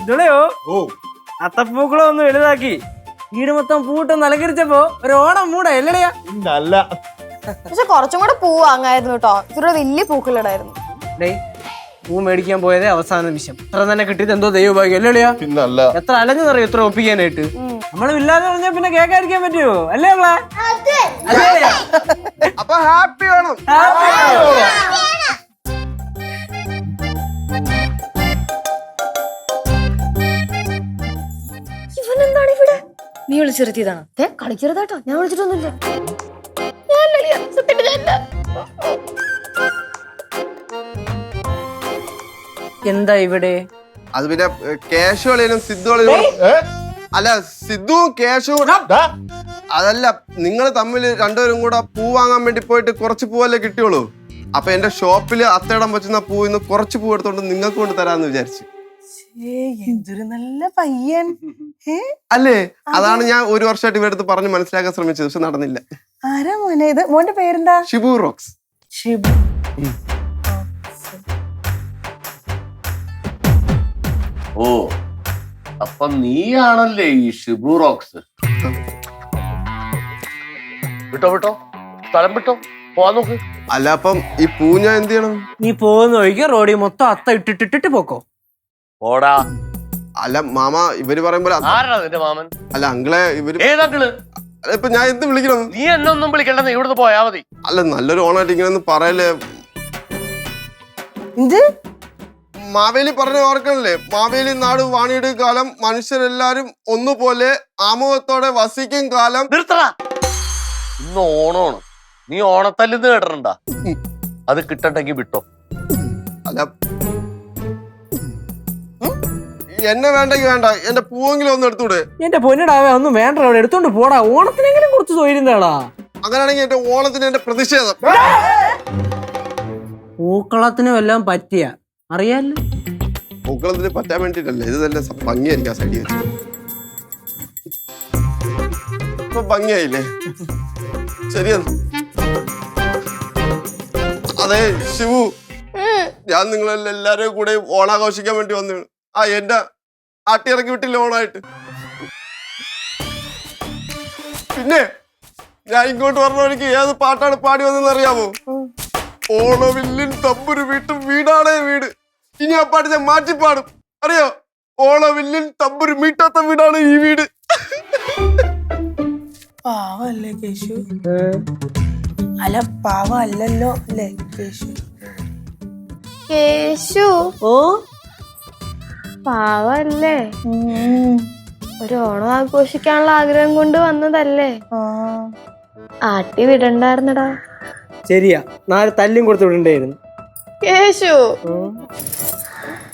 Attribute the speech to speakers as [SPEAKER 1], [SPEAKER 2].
[SPEAKER 1] ഇതളയോ അത്തപ്പൂക്കളെ ഒന്ന് വലുതാക്കി വീട് മൊത്തം പൂട്ടൊന്ന് അലങ്കരിച്ചപ്പോ ഒരു ഓണം മൂട എല്ലടയാ.
[SPEAKER 2] അല്ല
[SPEAKER 3] പക്ഷെ കുറച്ചും കൂടെ പൂ വാങ്ങായിരുന്നു കേട്ടോ. ഇത്ര വലിയ പൂക്കളിടായിരുന്നു.
[SPEAKER 1] പൂ മേടിക്കാൻ പോയതേ അവസാന നിമിഷം. ഇത്ര തന്നെ കിട്ടിയത് എന്തോ ദൈവഭാഗ്യം അല്ലളിയാ.
[SPEAKER 2] പിന്നല്ല
[SPEAKER 1] എത്ര അലഞ്ഞെന്നറിയോ ഇത്ര ഒപ്പിക്കാനായിട്ട്. നമ്മളും ഇല്ലാന്ന് പറഞ്ഞാൽ പിന്നെ കേൾക്കാതിരിക്കാൻ പറ്റുമോ? അല്ലേ അവളെ?
[SPEAKER 2] അപ്പൊ ഹാപ്പി വേണം.
[SPEAKER 3] ഇവനെന്താണ് ഇവിടെ?
[SPEAKER 4] നീ വിളിച്ചിരുത്തിയതാണ്.
[SPEAKER 3] കളിക്കരുതാട്ടോ, ഞാൻ വിളിച്ചിട്ടൊന്നുമില്ല.
[SPEAKER 1] എന്താ ഇവിടെ?
[SPEAKER 2] അത് പിന്നെ കേശു കളിയിലും സിദ്ധു കളിയിലും അല്ല, സിദ്ധുവും കേശുവും അതല്ല, നിങ്ങൾ തമ്മിൽ രണ്ടുപേരും കൂടെ പൂ വാങ്ങാൻ വേണ്ടി പോയിട്ട് കുറച്ച് പൂവല്ലേ കിട്ടിയോളൂ. അപ്പൊ എന്റെ ഷോപ്പില് അത്തയിടം വെച്ചുന്ന പൂ ഇന്ന് കുറച്ച് പൂ എടുത്തോണ്ട് നിങ്ങൾക്ക് കൊണ്ട് തരാന്ന് വിചാരിച്ചു.
[SPEAKER 5] എന്തൊരു നല്ല പയ്യൻ
[SPEAKER 2] അല്ലേ? അതാണ് ഞാൻ ഒരു വർഷമായിട്ട് ഇവരടുത്ത് പറഞ്ഞ് മനസ്സിലാക്കാൻ ശ്രമിച്ചത്, പക്ഷെ നടന്നില്ല.
[SPEAKER 5] ആരാ മോനെ ഇത്? മോന്റെ പേരെന്താ?
[SPEAKER 2] ഷിബു റോക്സ്.
[SPEAKER 5] ഷിബു.
[SPEAKER 6] ഓ, അപ്പൊ നീയാണല്ലേ ഈ ഷിബു റോക്സ്? വിട്ടോ വിട്ടോ, സ്ഥലം വിട്ടോ, പോവാൻ നോക്ക്.
[SPEAKER 2] അല്ല, അപ്പം ഈ പൂ ഞാൻ എന്ത് ചെയ്യണം?
[SPEAKER 1] നീ പോകുന്ന ഒഴികെ റോഡിൽ മൊത്തം അത്ത ഇട്ടിട്ടിട്ട് പോക്കോ.
[SPEAKER 6] ഓടാ.
[SPEAKER 2] അല്ല മാമ, ഇവര് പറയുമ്പോൾ
[SPEAKER 6] ആരാ നിന്റെ മാമൻ?
[SPEAKER 2] അല്ല അങ്കിളെ, ഇവര്
[SPEAKER 6] ഏതാങ്കിള്?
[SPEAKER 2] ഇപ്പൊ ഞാൻ എന്ത് വിളിക്കണം?
[SPEAKER 6] നീ എന്നെ ഒന്നും വിളിക്കണ്ടെന്ന് ഇവിടുന്ന് പോയാ മതി.
[SPEAKER 2] അല്ല, നല്ലൊരു ഓണായിട്ട് ഇങ്ങനെ ഒന്നും പറയല്ലേ.
[SPEAKER 5] എന്ത്?
[SPEAKER 2] മാവേലി പറഞ്ഞ ഓർക്കണല്ലേ? മാവേലി നാട് വാണിയുടെ കാലം, മനുഷ്യരെല്ലാരും ഒന്നുപോലെ ആമുഖത്തോടെ വസിക്കും കാലം.
[SPEAKER 6] നിർത്തടാ. ഇന്ന് ഓണമാണ്. നീ ഓണത്തല്ലെന്ന് കേട്ടിട്ടുണ്ടാ? അത് കിട്ടണ്ടെങ്കി വിട്ടോ.
[SPEAKER 2] അല്ല, എന്നെ വേണ്ടെങ്കിൽ വേണ്ട, എന്റെ പൂവെങ്കിലും ഒന്ന് എടുത്തൂടെ?
[SPEAKER 1] എന്റെ പൊന്നിടാവേ, ഒന്നും വേണ്ട, അവിടെ എടുത്തോണ്ട് പോടാ. ഓണത്തിനെങ്കിലും കുറച്ച് തൊഴിലുന്നതാടാ.
[SPEAKER 2] അങ്ങനെയാണെങ്കിൽ എന്റെ ഓണത്തിന് എന്റെ പ്രതിഷേധം.
[SPEAKER 1] പൂക്കളത്തിനും എല്ലാം പറ്റിയ അറിയാലോ.
[SPEAKER 2] പൂക്കളത്തിന് പറ്റാൻ വേണ്ടിട്ടല്ലേ, ഇത് നല്ല ഭംഗിയായിരിക്കും. സൈഡിൽ വെച്ച് ഇപ്പൊ ഭംഗിയായില്ലേ? ശരിയെന്ന്. അതെ ശിവു, ഞാൻ നിങ്ങളെല്ലാരും കൂടെ ഓണാഘോഷിക്കാൻ വേണ്ടി വന്നു. എന്റെ ആട്ടിയിറക്കി വിട്ടില്ല ഓണായിട്ട്. പിന്നെ ഞാൻ ഇങ്ങോട്ട് പറഞ്ഞവർക്ക് ഏത് പാട്ടാണ് പാടി വന്നെന്ന് അറിയാമോ? ഓണവില്ലിൻ തമ്പുരു വീട്ടും വീടാണേ വീട്. ഇനി ആ പാട്ട് ഞാൻ മാറ്റിപ്പാടും, അറിയോ? ഓണവില്ലിൻ തമ്പുരു മീട്ടാത്ത വീടാണ് ഈ വീട്.
[SPEAKER 5] പാവല്ലേ കേശു? അല്ല, പാവ അല്ലല്ലോ അല്ലേ കേശു?
[SPEAKER 3] കേശു
[SPEAKER 1] ഓ,
[SPEAKER 3] പാവല്ലേ? ഒരു ഓണം ആഘോഷിക്കാനുള്ള ആഗ്രഹം കൊണ്ട് വന്നതല്ലേ? ആട്ടി വിടണ്ടായിരുന്നടാ.
[SPEAKER 1] ശരിയാ, 4 തല്ലും കൊടുത്തു വിടണ്ടായിരുന്നു.
[SPEAKER 3] കേശു